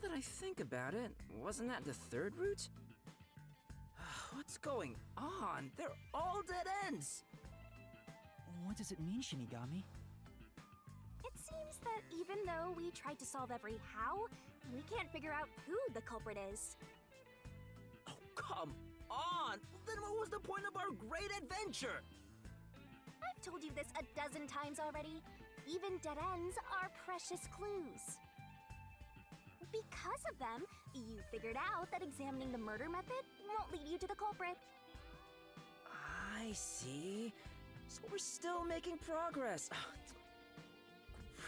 Now that I think about it, wasn't that the third route? What's going on? They're all dead ends! What does it mean, Shinigami? It seems that even though we tried to solve every how, we can't figure out who the culprit is. Oh, come on! Then what was the point of our great adventure? I've told you this a dozen times already. Even dead ends are precious clues. Because of them, you figured out that examining the murder method won't lead you to the culprit. I see. So we're still making progress.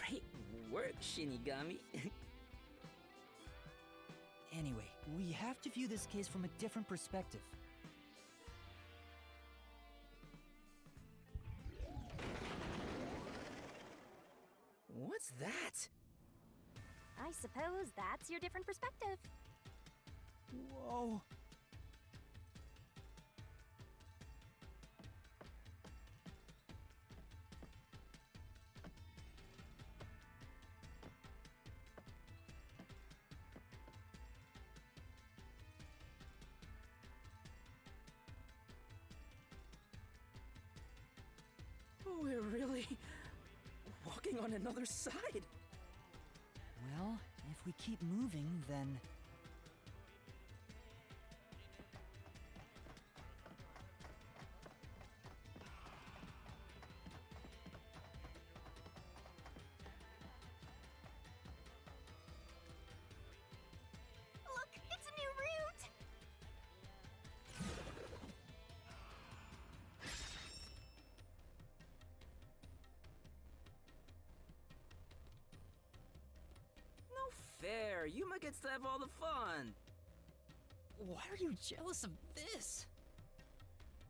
Great work, Shinigami. Anyway, we have to view this case from a different perspective. What's that? I suppose that's your different perspective. Whoa! We're really walking on another side. Well, if we keep moving, then... Look, it's a new route! No fair. Yuma gets to have all the fun. Why are you jealous of this?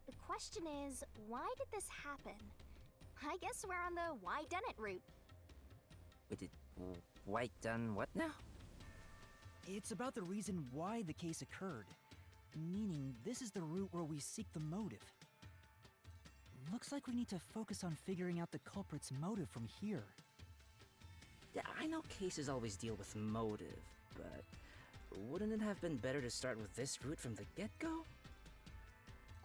The question is, why did this happen? I guess we're on the why done it route. Wait, did White done what now? It's about the reason why the case occurred. Meaning, this is the route where we seek the motive. Looks like we need to focus on figuring out the culprit's motive from here. Yeah, I know cases always deal with motive, but wouldn't it have been better to start with this route from the get-go?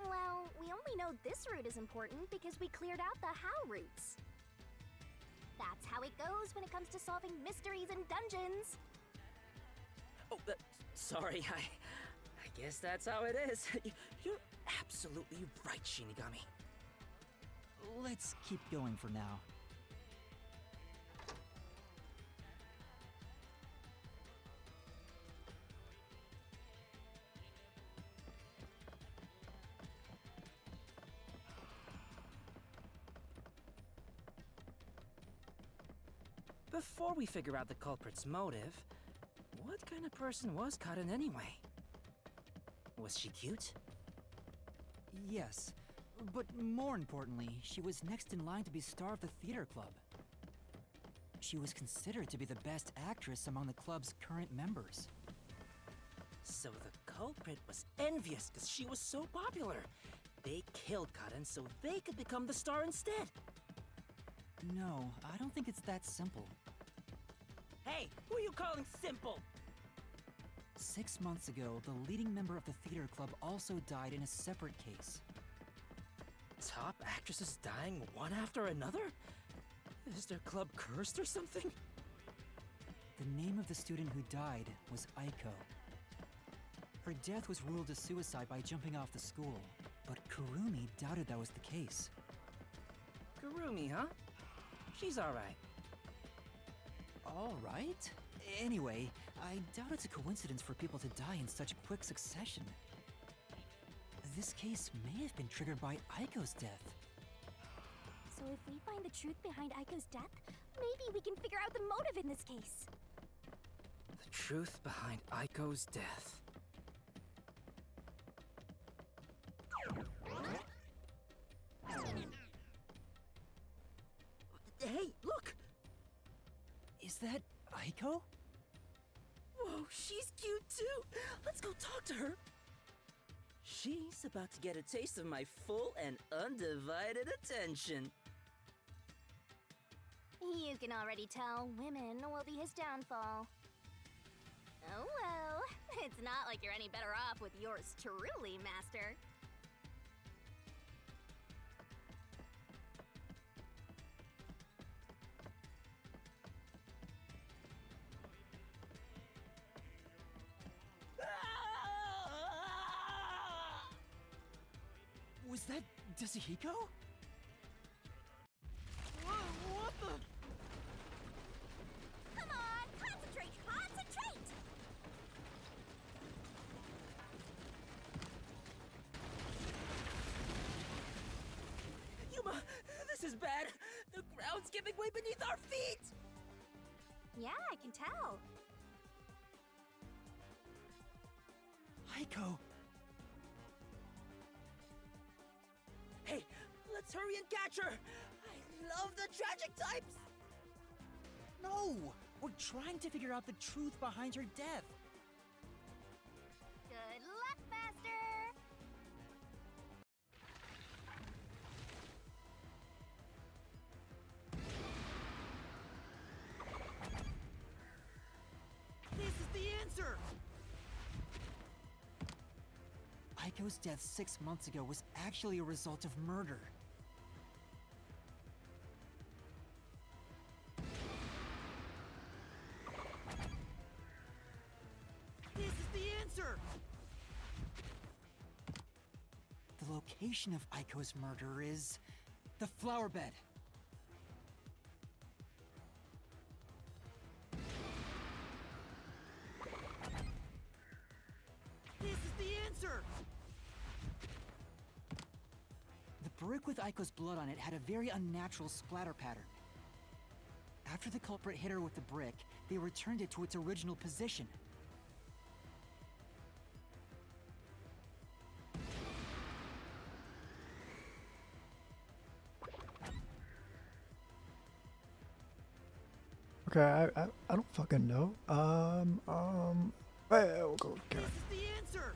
Well, we only know this route is important because we cleared out the how routes. That's how it goes when it comes to solving mysteries and dungeons. Oh, sorry, I guess that's how it is. You're absolutely right, Shinigami. Let's keep going for now. Before we figure out the culprit's motive, what kind of person was Karen anyway? Was she cute? Yes, but more importantly, she was next in line to be star of the theater club. She was considered to be the best actress among the club's current members. So the culprit was envious because she was so popular. They killed Karen so they could become the star instead. No, I don't think it's that simple. Hey, who are you calling simple? 6 months ago, the leading member of the theater club also died in a separate case. Top actresses dying one after another? Is their club cursed or something? The name of the student who died was Aiko. Her death was ruled a suicide by jumping off the school, but Kurumi doubted that was the case. Kurumi, huh? She's alright. All right. Anyway, I doubt it's a coincidence for people to die in such quick succession. This case may have been triggered by Aiko's death. So if we find the truth behind Aiko's death, maybe we can figure out the motive in this case. The truth behind Aiko's death. Hey, look! Is that Aiko? Whoa, she's cute too! Let's go talk to her! She's about to get a taste of my full and undivided attention. You can already tell women will be his downfall. Oh well, it's not like you're any better off with yours truly, Master. Was that Desihiko? What the? Come on, concentrate, concentrate! Yuma, this is bad. The ground's giving way beneath our feet. Yeah, I can tell. Aiko! Hey, let's hurry and catch her. I love the tragic types. No! We're trying to figure out the truth behind her death. Good luck, Master! This is the answer! Aiko's death 6 months ago was actually a result of murder. This is the answer! The location of Aiko's murder is the flower bed. This is the answer! The brick with Aiko's blood on it had a very unnatural splatter pattern. After the culprit hit her with the brick, they returned it to its original position. Okay, I don't fucking know. We'll go with Karen. This is the answer!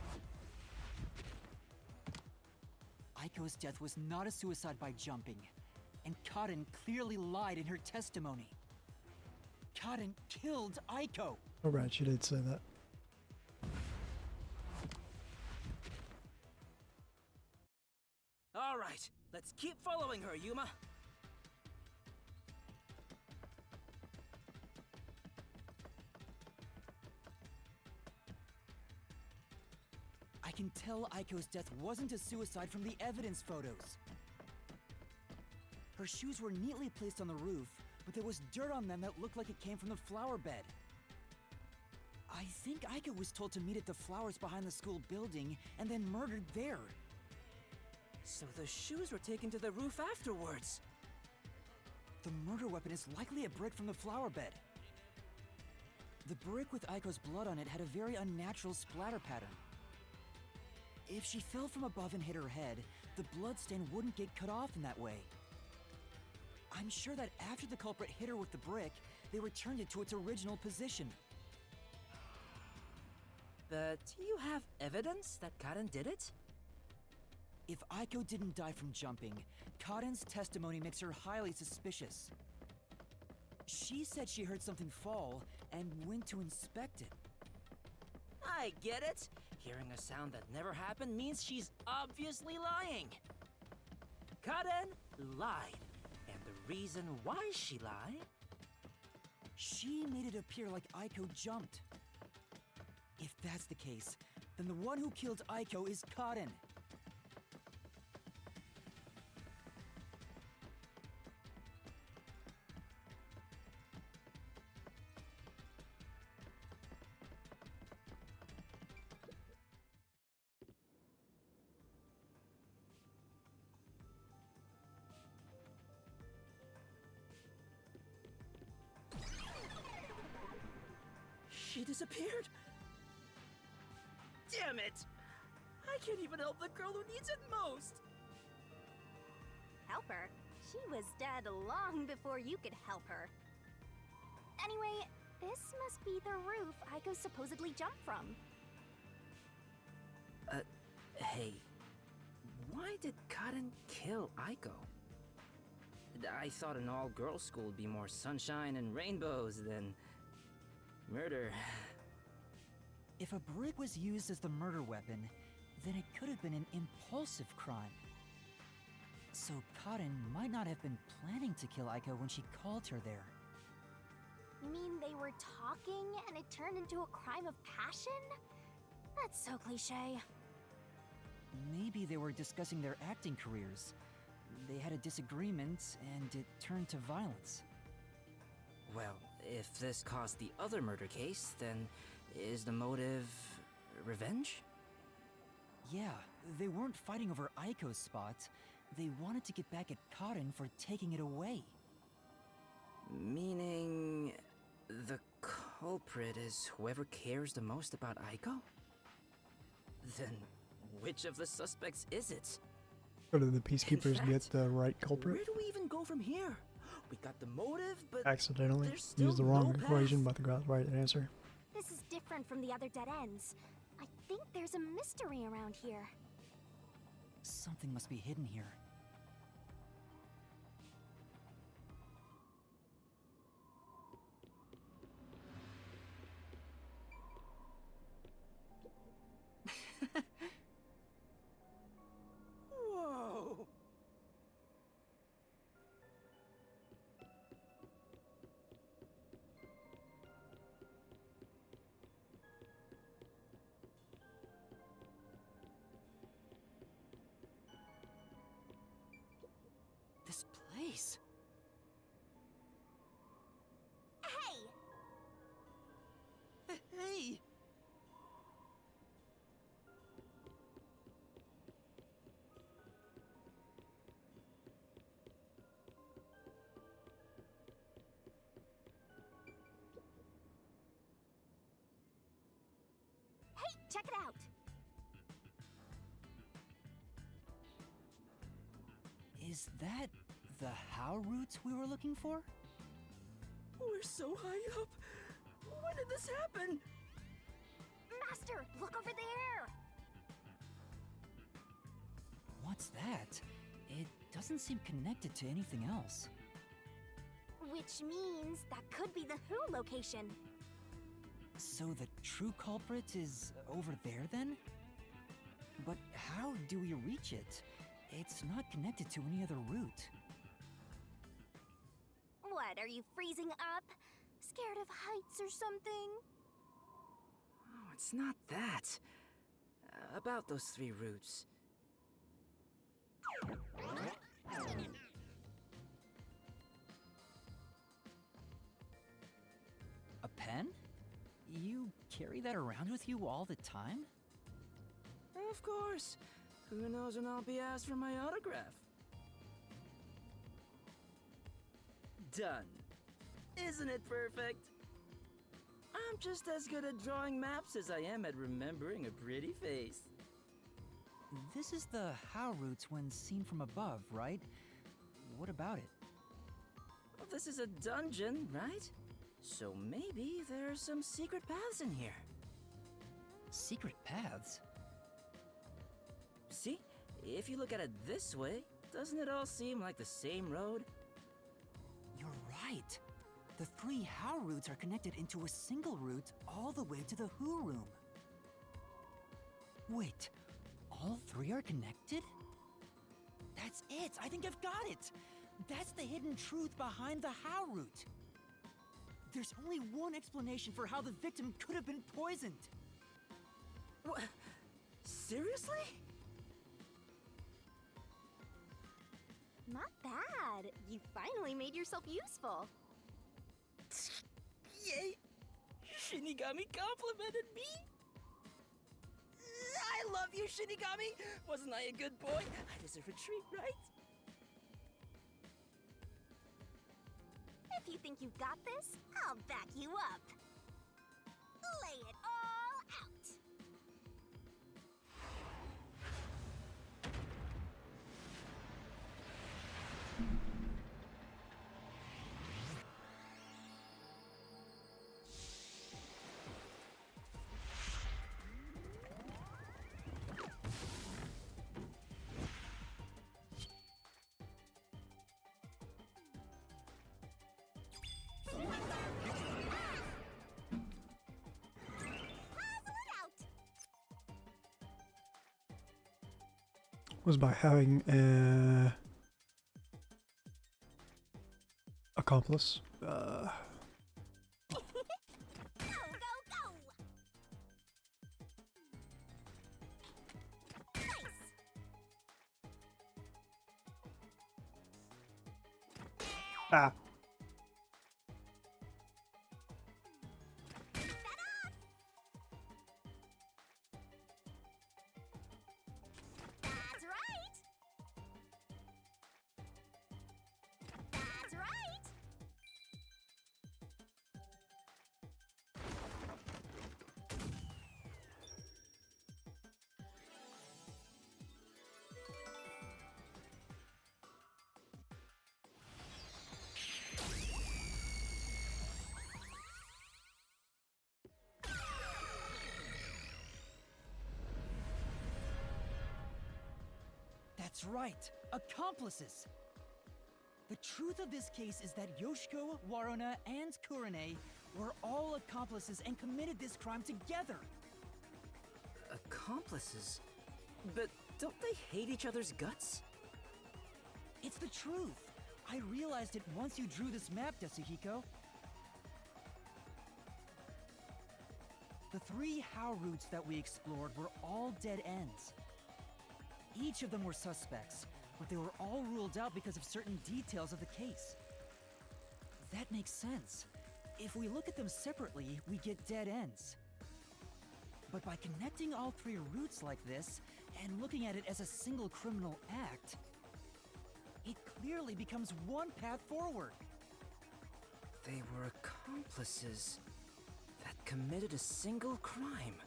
Aiko's death was not a suicide by jumping, and Kaden clearly lied in her testimony. Kaden killed Aiko! Oh, right, she did say that. All right, let's keep following her, Yuma. I can tell Aiko's death wasn't a suicide from the evidence photos. Her shoes were neatly placed on the roof, but there was dirt on them that looked like it came from the flower bed. I think Aiko was told to meet at the flowers behind the school building and then murdered there. So the shoes were taken to the roof afterwards. The murder weapon is likely a brick from the flower bed. The brick with Aiko's blood on it had a very unnatural splatter pattern. If she fell from above and hit her head, the bloodstain wouldn't get cut off in that way. I'm sure that after the culprit hit her with the brick, they returned it to its original position. But you have evidence that Karen did it? If Aiko didn't die from jumping, Kaden's testimony makes her highly suspicious. She said she heard something fall and went to inspect it. I get it. Hearing a sound that never happened means she's obviously lying. Karen lied. And the reason why she lied? She made it appear like Aiko jumped. If that's the case, then the one who killed Aiko is Kaden. She disappeared. Damn it! I can't even help the girl who needs it most. Help her? She was dead long before you could help her. Anyway, this must be the roof Aiko supposedly jumped from. Hey, why did Karen kill Aiko? I thought an all-girls school would be more sunshine and rainbows than murder. If a brick was used as the murder weapon, then it could have been an impulsive crime. So Karen might not have been planning to kill Aiko when she called her there. You mean they were talking and it turned into a crime of passion? That's so cliche. Maybe they were discussing their acting careers. They had a disagreement, and it turned to violence. Well, if this caused the other murder case, then is the motive revenge? Yeah, they weren't fighting over Aiko's spot. They wanted to get back at Karen for taking it away. Meaning the culprit is whoever cares the most about Aiko? Then which of the suspects is it? Or did the peacekeepers fact, get the right culprit? Where do we even go from here? We got the motive, but Accidentally there's still used the wrong no path. equation, but got the right answer. This is different from the other dead ends. I think there's a mystery around here. Something must be hidden here. Whoa! This place. Hey! Hey! Hey, check it out! Is that the How roots we were looking for? We're so high up. When did this happen? Master, look over there! What's that? It doesn't seem connected to anything else. Which means that could be the Who location. So the true culprit is over there then? But how do we reach it? It's not connected to any other route. What, are you freezing up? Scared of heights or something? Oh, it's not that. About those 3 routes. A pen? You carry that around with you all the time? Of course. Who knows when I'll be asked for my autograph? Done. Isn't it perfect? I'm just as good at drawing maps as I am at remembering a pretty face. This is the How roots when seen from above, right? What about it? Well, this is a dungeon, right? So maybe there are some secret paths in here. Secret paths? See? If you look at it this way, doesn't it all seem like the same road? You're right. The 3 How roots are connected into a single route all the way to the Who room. Wait, all 3 are connected? That's it! I think I've got it! That's the hidden truth behind the How route. There's only one explanation for how the victim could have been poisoned. What? Seriously? Not bad. You finally made yourself useful. Yay! Shinigami complimented me! I love you, Shinigami! Wasn't I a good boy? I deserve a treat, right? If you think you've got this, I'll back you up. Lay it all out. was by having a accomplice. Go, go, go! Nice! Ah. That's right! That's right! That's right, accomplices! The truth of this case is that Yoshiko, Waruna, and Kurane were all accomplices and committed this crime together! Accomplices? But don't they hate each other's guts? It's the truth! I realized it once you drew this map, Yasuhiko. The 3 How routes that we explored were all dead ends. Each of them were suspects, but they were all ruled out because of certain details of the case. That makes sense. If we look at them separately, we get dead ends. But by connecting all 3 routes like this, and looking at it as a single criminal act, it clearly becomes one path forward. They were accomplices that committed a single crime.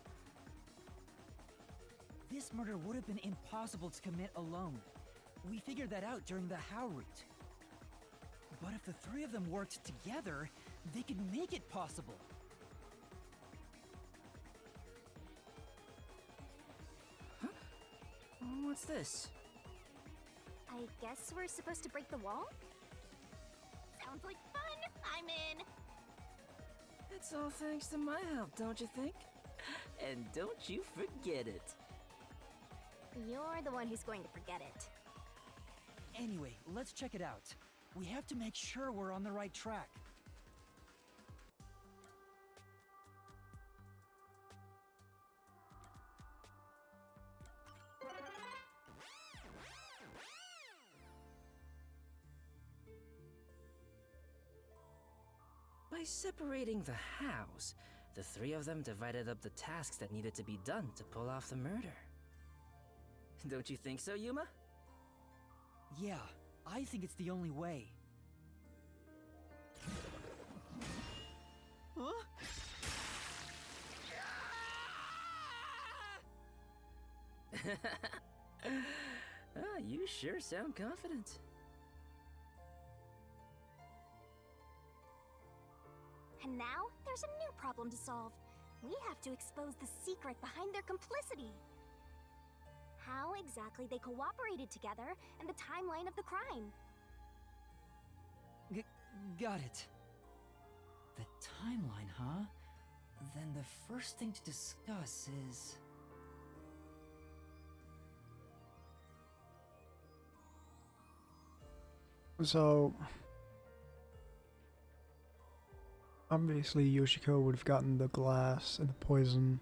This murder would have been impossible to commit alone. We figured that out during the How route. But if the 3 of them worked together, they could make it possible. What's this? I guess we're supposed to break the wall? Sounds like fun! I'm in! It's all thanks to my help, don't you think? And don't you forget it. You're the one who's going to forget it. Anyway, let's check it out. We have to make sure we're on the right track. By separating the hows, the 3 of them divided up the tasks that needed to be done to pull off the murder. Don't you think so, Yuma? Yeah, I think it's the only way. Huh? You sure sound confident. And now, there's a new problem to solve. We have to expose the secret behind their complicity. How exactly they cooperated together and the timeline of the crime. Got it. The timeline, huh? Then the first thing to discuss is... So obviously Yoshiko would have gotten the glass and the poison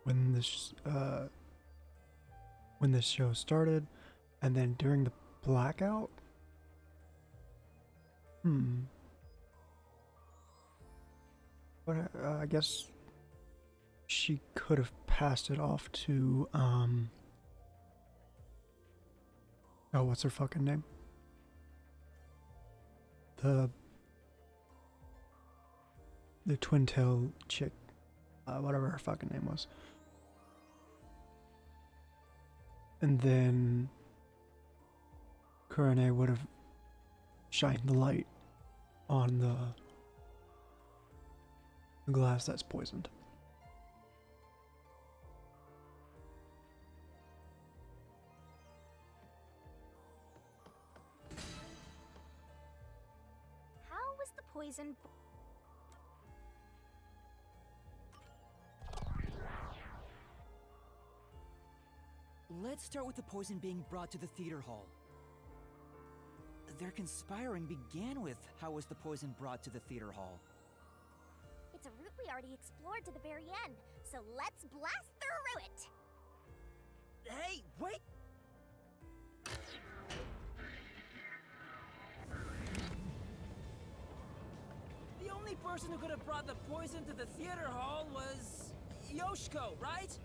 when this show started, and then during the blackout. But I guess she could have passed it off to oh, what's her fucking name? The twin tail chick, whatever her fucking name was. And then Kurane would have shined the light on the glass that's poisoned. How was the poison... Let's start with the poison being brought to the theater hall. Their conspiring began with how was the poison brought to the theater hall. It's a route we already explored to the very end, so let's blast through it! Hey, wait! The only person who could have brought the poison to the theater hall was Yoshiko, right?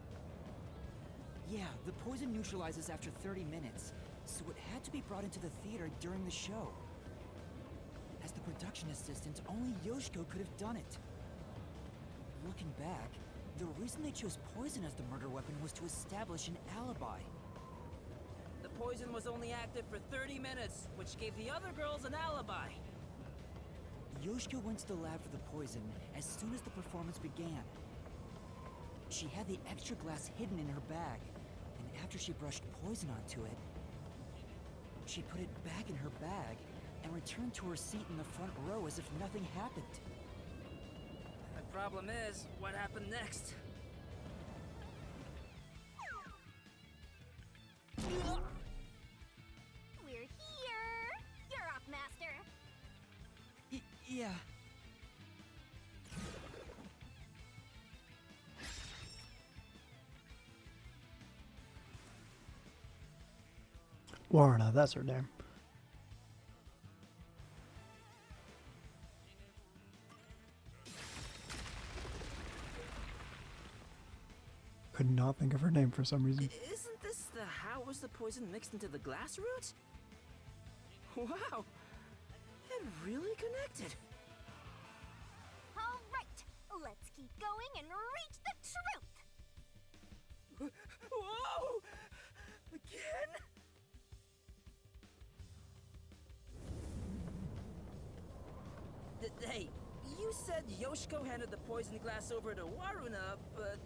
Yeah, the poison neutralizes after 30 minutes, so it had to be brought into the theater during the show. As the production assistant, only Yoshiko could have done it. Looking back, the reason they chose poison as the murder weapon was to establish an alibi. The poison was only active for 30 minutes, which gave the other girls an alibi. Yoshiko went to the lab for the poison as soon as the performance began. She had the extra glass hidden in her bag, and after she brushed poison onto it, she put it back in her bag and returned to her seat in the front row as if nothing happened. The problem is, what happened next? We're here! You're up, Master! Yeah. Warna, that's her name. Could not think of her name for some reason. Isn't this the how was the poison mixed into the glass root? Wow! It really connected. All right, let's keep going and reach the truth! Whoa! Again? Hey, you said Yoshiko handed the poison glass over to Waruna, but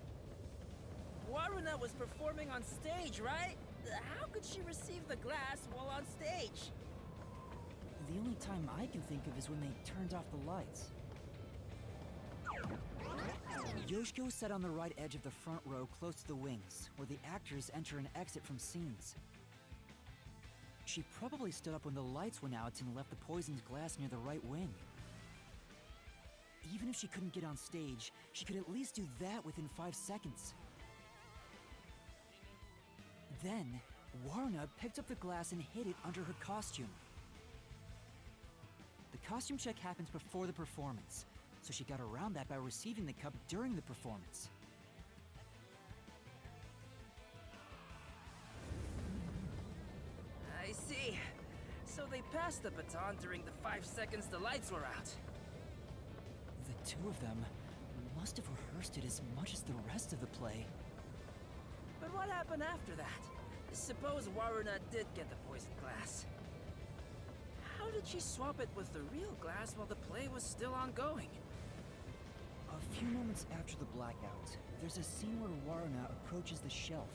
Waruna was performing on stage, right? How could she receive the glass while on stage? The only time I can think of is when they turned off the lights. Yoshiko sat on the right edge of the front row close to the wings, where the actors enter and exit from scenes. She probably stood up when the lights went out and left the poisoned glass near the right wing. Even if she couldn't get on stage, she could at least do that within 5 seconds. Then, Warna picked up the glass and hid it under her costume. The costume check happens before the performance, so she got around that by receiving the cup during the performance. I see. So they passed the baton during the 5 seconds the lights were out. The two of them must have rehearsed it as much as the rest of the play. But what happened after that? Suppose Waruna did get the poison glass. How did she swap it with the real glass while the play was still ongoing? A few moments after the blackout, there's a scene where Waruna approaches the shelf.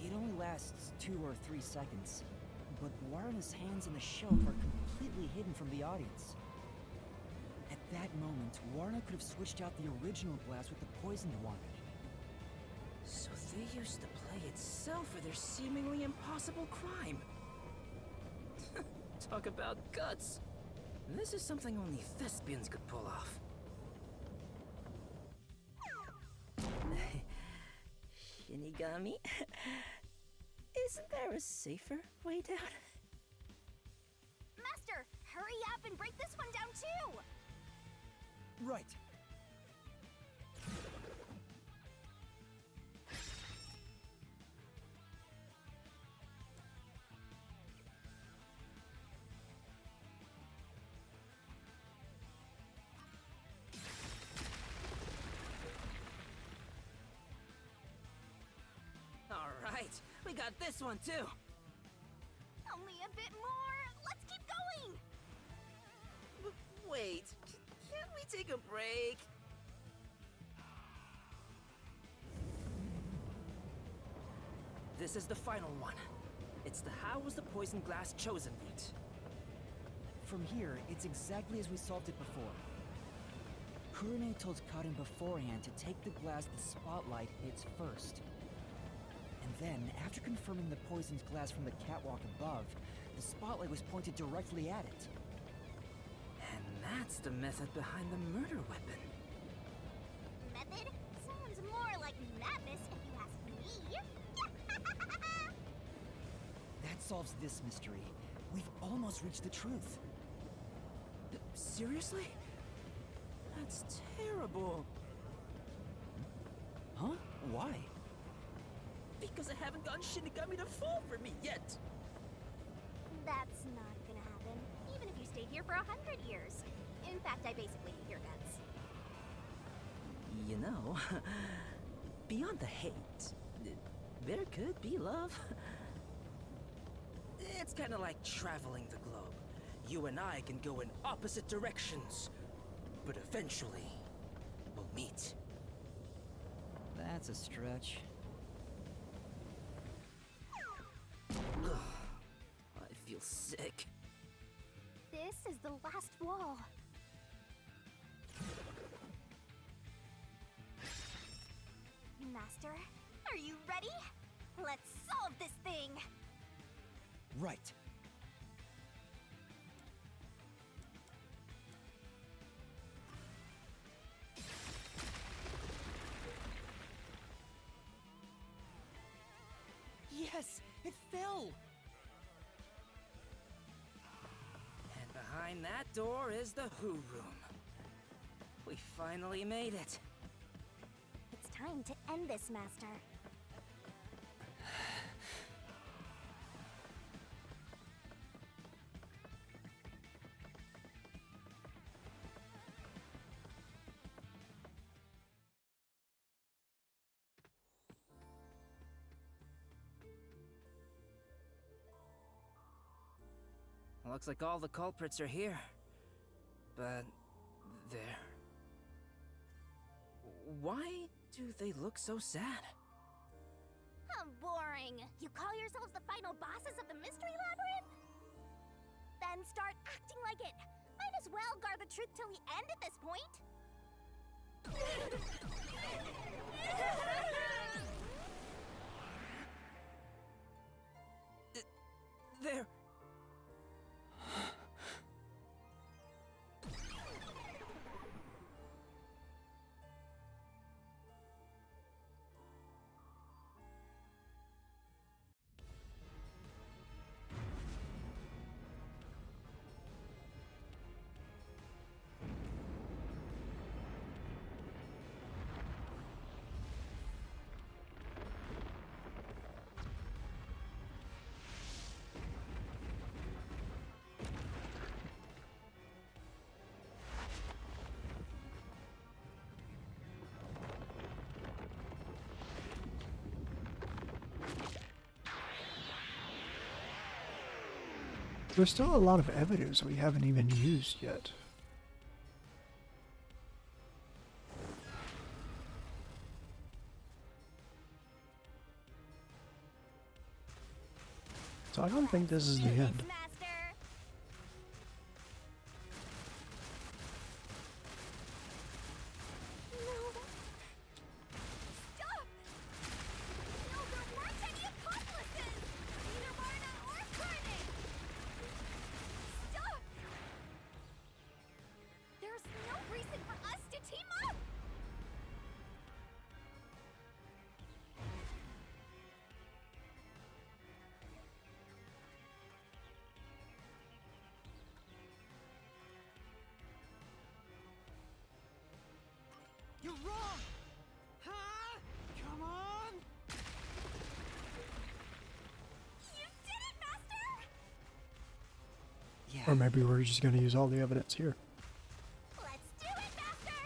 It only lasts 2 or 3 seconds, but Waruna's hands on the shelf are completely hidden from the audience. At that moment, Waruna could have switched out the original glass with the poisoned one. So they used the play itself for their seemingly impossible crime. Talk about guts. This is something only thespians could pull off. Shinigami? Isn't there a safer way down? Master, hurry up and break this one down too! Right. All right, we got this one too. Only a bit more! Let's keep going! Wait, can't we take a break? This is the final one. It's the how was the poison glass chosen route. From here, it's exactly as we solved it before. Kurune told Karin beforehand to take the glass the spotlight hits first. And Then, after confirming the poisoned glass from the catwalk above, the spotlight was pointed directly at it. And that's the method behind the murder weapon. Method? Sounds more like madness if you ask me. That solves this mystery. We've almost reached the truth. Seriously? That's terrible. Huh? Why? Because I haven't gotten Shinigami to fall for me yet. That's not gonna happen, even if you stayed here for 100 years. In fact, I basically hate your guts. You know, beyond the hate, there could be love. It's kind of like traveling the globe. You and I can go in opposite directions, but eventually, we'll meet. That's a stretch. I feel sick. This is the last wall. Master, are you ready? Let's solve this thing! Right. Yes! It fell! And behind that door is the Who Room. We finally made it. It's time to end this, Master. Looks like all the culprits are here. But there. Why do they look so sad? How boring! You call yourselves the final bosses of the Mystery Labyrinth? Then start acting like it! Might as well guard the truth till the end at this point! There. There's still a lot of evidence we haven't even used yet. So I don't think this is the end. Master! No! Stop! No, there weren't any accomplices! Neither Marna or Carnage! Stop! There's no reason for us to team up! You're wrong! Huh? Come on! You did it, Master! Yeah. Or maybe we're just gonna use all the evidence here. Let's do it, Master!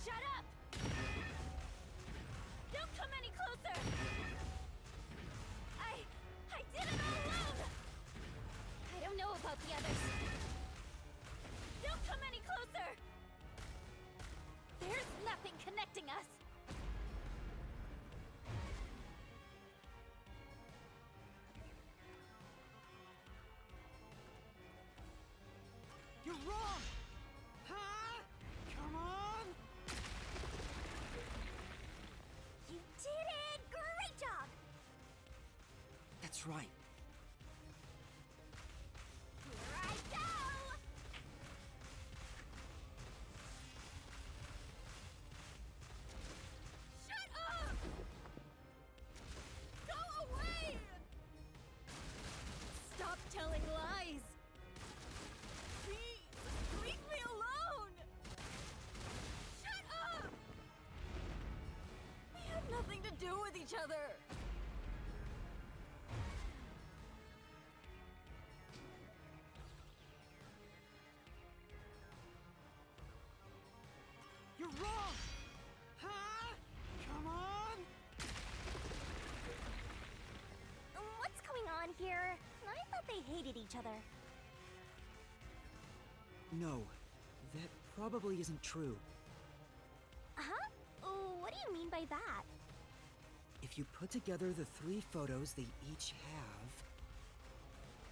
Shut up! Don't come any closer! I did it all alone! I don't know about the others. Don't come any closer! There's nothing connecting us! That's right. Here I go! Shut up! Go away! Stop telling lies! Please, leave me alone! Shut up! We have nothing to do with each other! You're wrong! Huh? Come on! What's going on here? I thought they hated each other. No, that probably isn't true. Huh? What do you mean by that? If you put together the 3 photos they each have...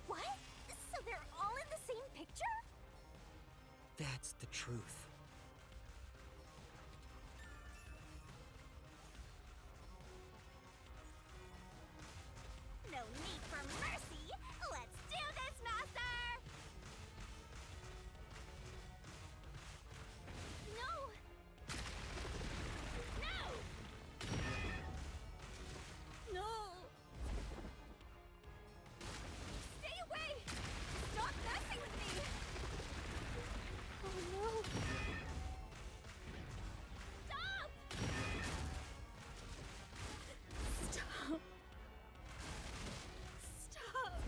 What? So they're all in the same picture? That's the truth. No need for mercy! Let's do this, Master! No! No! No! Stay away! Stop messing with me! Oh no! Stop! Stop! Stop!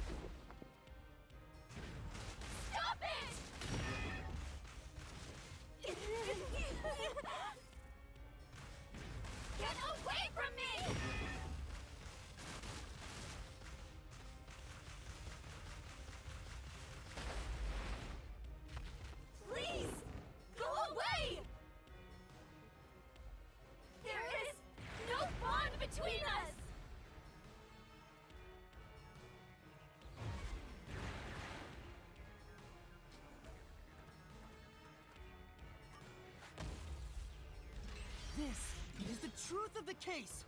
Stop it! Get away from me! Please! Go away! There is no bond between us! This is the truth of the case!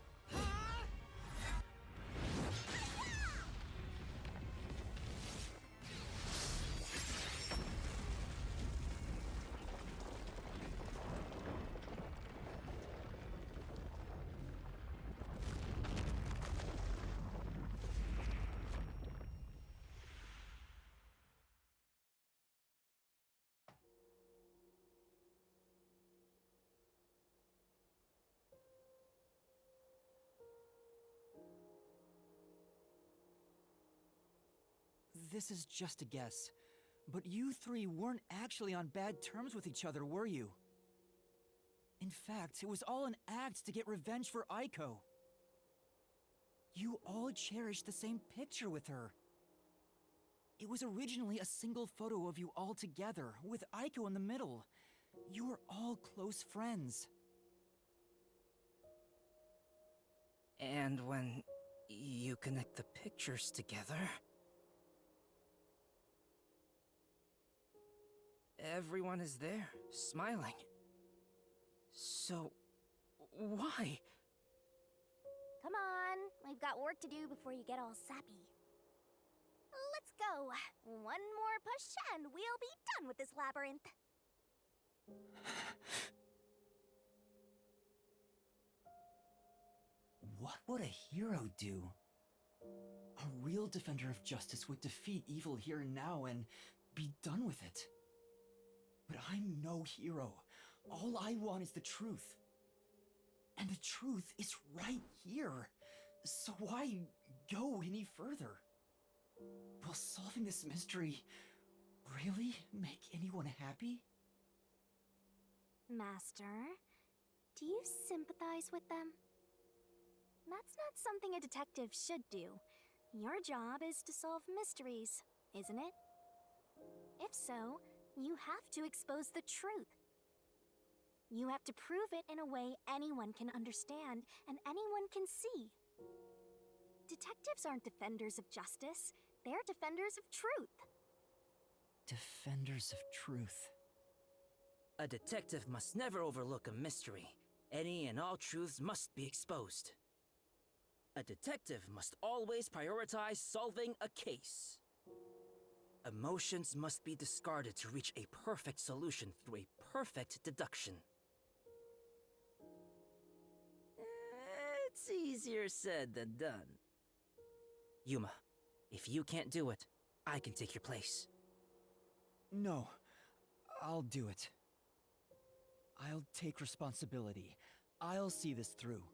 This is just a guess, but you 3 weren't actually on bad terms with each other, were you? In fact, it was all an act to get revenge for Aiko. You all cherished the same picture with her. It was originally a single photo of you all together, with Aiko in the middle. You were all close friends. And when you connect the pictures together... everyone is there, smiling. So, why? Come on, we've got work to do before you get all sappy. Let's go. One more push and we'll be done with this labyrinth. What would a hero do? A real defender of justice would defeat evil here and now and be done with it. But I'm no hero. All I want is the truth. And the truth is right here. So why go any further? Will solving this mystery really make anyone happy? Master, do you sympathize with them? That's not something a detective should do. Your job is to solve mysteries, isn't it? If so, you have to expose the truth. You have to prove it in a way anyone can understand and anyone can see. Detectives aren't defenders of justice, they're defenders of truth. Defenders of truth. A detective must never overlook a mystery. Any and all truths must be exposed. A detective must always prioritize solving a case. Emotions must be discarded to reach a perfect solution through a perfect deduction. It's easier said than done. Yuma, if you can't do it, I can take your place. No, I'll do it. I'll take responsibility. I'll see this through.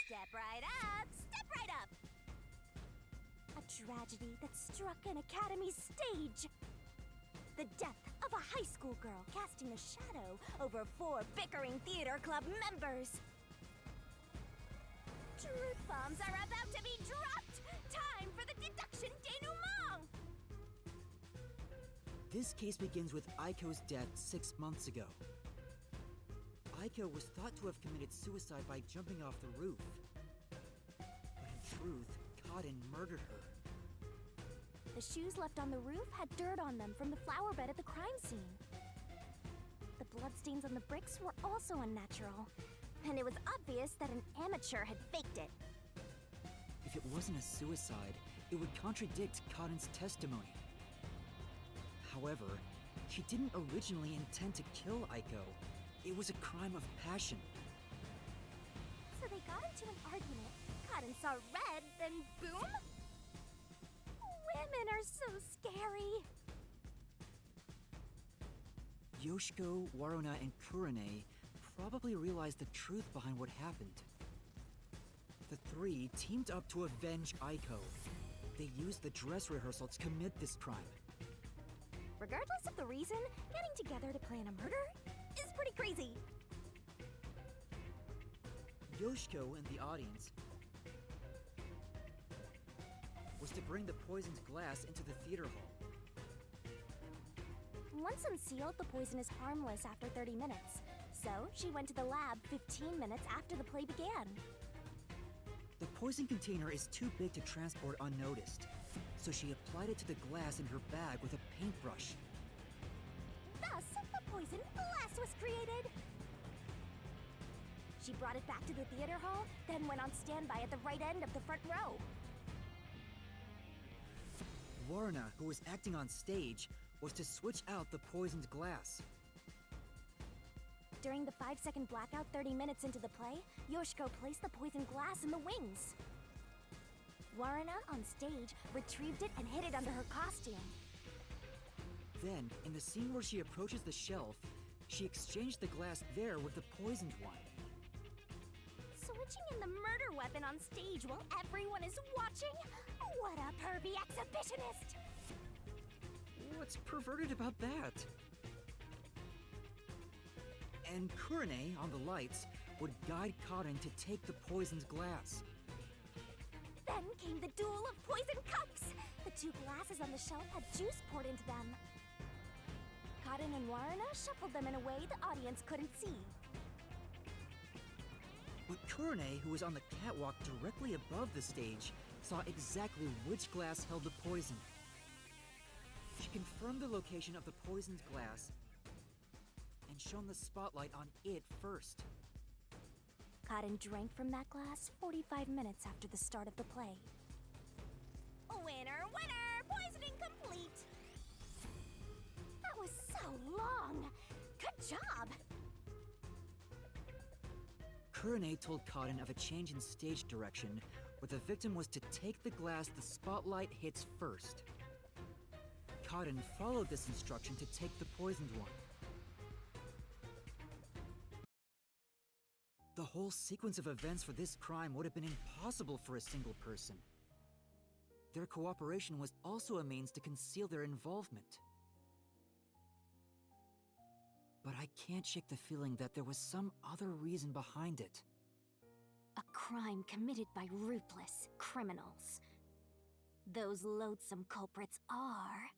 Step right up! Step right up! A tragedy that struck an academy stage. The death of a high school girl casting a shadow over 4 bickering theater club members. Truth bombs are about to be dropped! Time for the deduction denouement! This case begins with Aiko's death 6 months ago. Aiko was thought to have committed suicide by jumping off the roof. But in truth, Kaden murdered her. The shoes left on the roof had dirt on them from the flower bed at the crime scene. The bloodstains on the bricks were also unnatural, and it was obvious that an amateur had faked it. If it wasn't a suicide, it would contradict Kaden's testimony. However, she didn't originally intend to kill Aiko. It was a crime of passion. So they got into an argument, Kaden saw red, then boom? Women are so scary. Yoshiko, Waruna, and Kurane probably realized the truth behind what happened. The 3 teamed up to avenge Aiko. They used the dress rehearsal to commit this crime. Regardless of the reason, getting together to plan a murder is pretty crazy. Yoshiko and the audience was to bring the poisoned glass into the theater hall. Once unsealed, the poison is harmless after 30 minutes. So, she went to the lab 15 minutes after the play began. The poison container is too big to transport unnoticed, so she applied it to the glass in her bag with a paintbrush. Thus, the poison glass was created. She brought it back to the theater hall, then went on standby at the right end of the front row. Warna, who was acting on stage, was to switch out the poisoned glass. During the 5-second blackout 30 minutes into the play, Yoshiko placed the poisoned glass in the wings. Warna, on stage, retrieved it and hid it under her costume. Then, in the scene where she approaches the shelf, she exchanged the glass there with the poisoned one. Switching in the murder weapon on stage while everyone is watching? What a pervy exhibitionist! What's perverted about that? And Kurane, on the lights, would guide Kaden to take the poisoned glass. Then came the duel of poison cups! The two glasses on the shelf had juice poured into them. Kaden and Warna shuffled them in a way the audience couldn't see. But Kurane, who was on the catwalk directly above the stage, saw exactly which glass held the poison. She confirmed the location of the poisoned glass and shone the spotlight on it first. Kaden drank from that glass 45 minutes after the start of the play. Winner, winner! Poisoning complete! That was so long! Good job! Kurane told Kaden of a change in stage direction, where the victim was to take the glass the spotlight hits first. Kaden followed this instruction to take the poisoned one. The whole sequence of events for this crime would have been impossible for a single person. Their cooperation was also a means to conceal their involvement. But I can't shake the feeling that there was some other reason behind it. A crime committed by ruthless criminals. Those loathsome culprits are...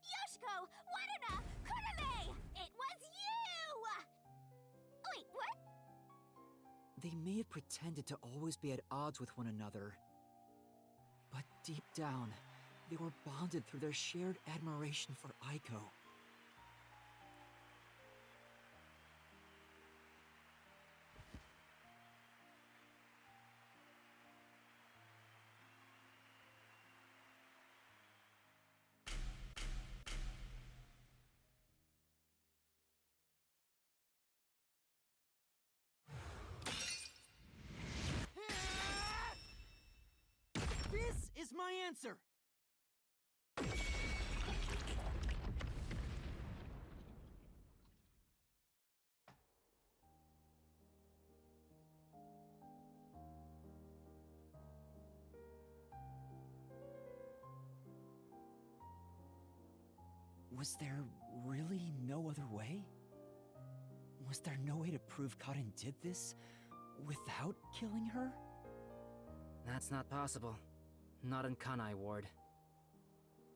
Yoshiko! Warna! Kurane! It was you! Wait, what? They may have pretended to always be at odds with one another, but deep down, they were bonded through their shared admiration for Aiko. This is my answer! Was there really no other way? Was there no way to prove Kaden did this without killing her? That's not possible. Not in Kanai Ward.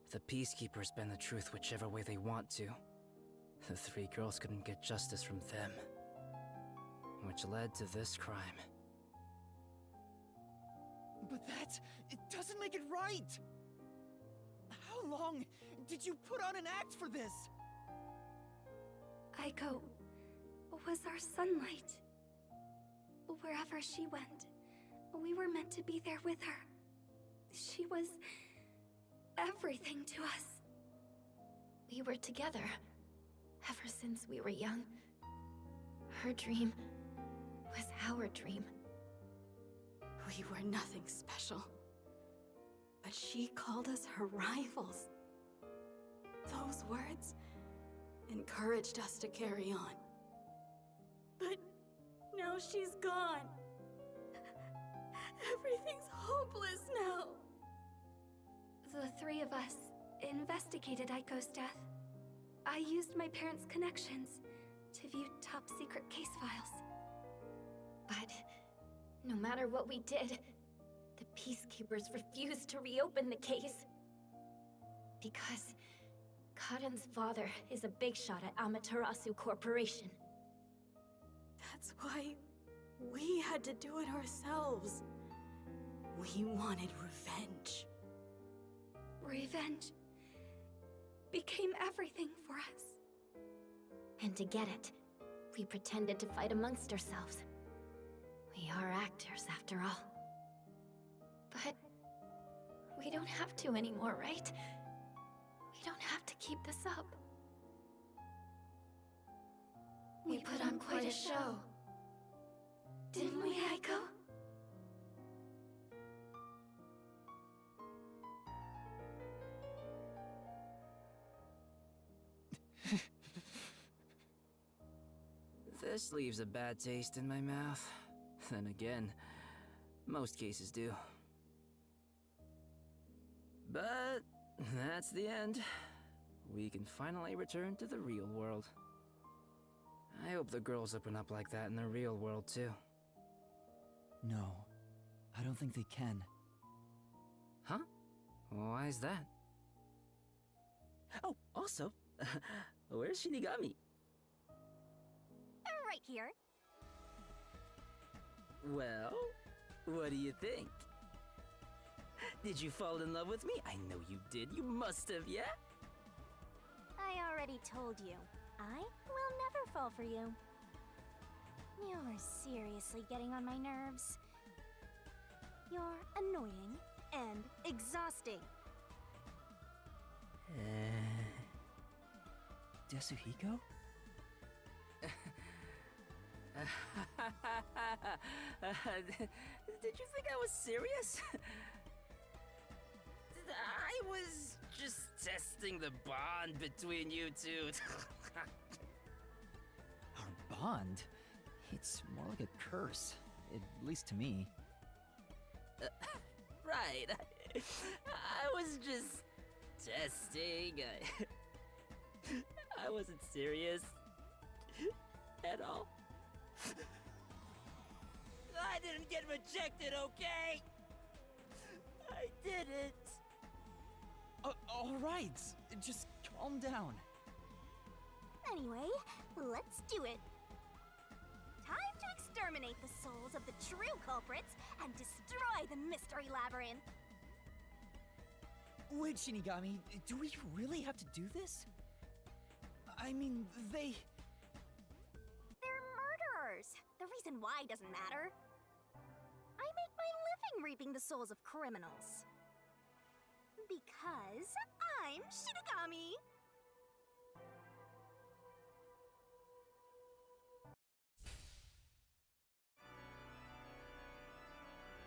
The Peacekeepers bend the truth whichever way they want to. The three girls couldn't get justice from them, which led to this crime. But it doesn't make it right! How long did you put on an act for this? Aiko was our sunlight. Wherever she went, we were meant to be there with her. She was everything to us. We were together ever since we were young. Her dream was our dream. We were nothing special, but she called us her rivals. Those words encouraged us to carry on. But now she's gone. Everything's hopeless now. The three of us investigated Aiko's death. I used my parents' connections to view top-secret case files. But no matter what we did, the Peacekeepers refused to reopen the case. Because Kaden's father is a big shot at Amaterasu Corporation. That's why we had to do it ourselves. We wanted revenge. Revenge became everything for us. And to get it, we pretended to fight amongst ourselves. We are actors, after all. But we don't have to anymore, right? We don't have to keep this up. We put on quite a show. Didn't we, Aiko? This leaves a bad taste in my mouth. Then again, most cases do. But that's the end. We can finally return to the real world. I hope the girls open up like that in the real world too. No, I don't think they can. Huh? Why is that? Oh, also, where's Shinigami? Right here. Well, what do you think? Did you fall in love with me? I know you did. You must have, yeah? I already told you. I will never fall for you. You're seriously getting on my nerves. You're annoying and exhausting. Yasuhiko? Did you think I was serious? I was just testing the bond between you two. Our bond? It's more like a curse, at least to me. Right. I was just testing. I wasn't serious at all. I didn't get rejected, okay? I didn't. All right, just calm down. Anyway, let's do it. Time to exterminate the souls of the true culprits and destroy the Mystery Labyrinth. Wait, Shinigami, do we really have to do this? I mean, They're murderers. The reason why doesn't matter. I make my living reaping the souls of criminals. Because I'm Shinigami.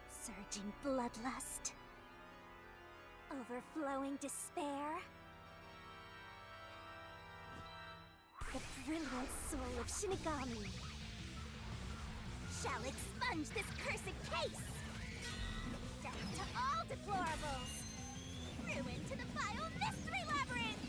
Surging bloodlust. Overflowing despair. The brilliant soul of Shinigami shall expunge this cursed case! Death to all deplorables! Ruin to the vile Mystery Labyrinth!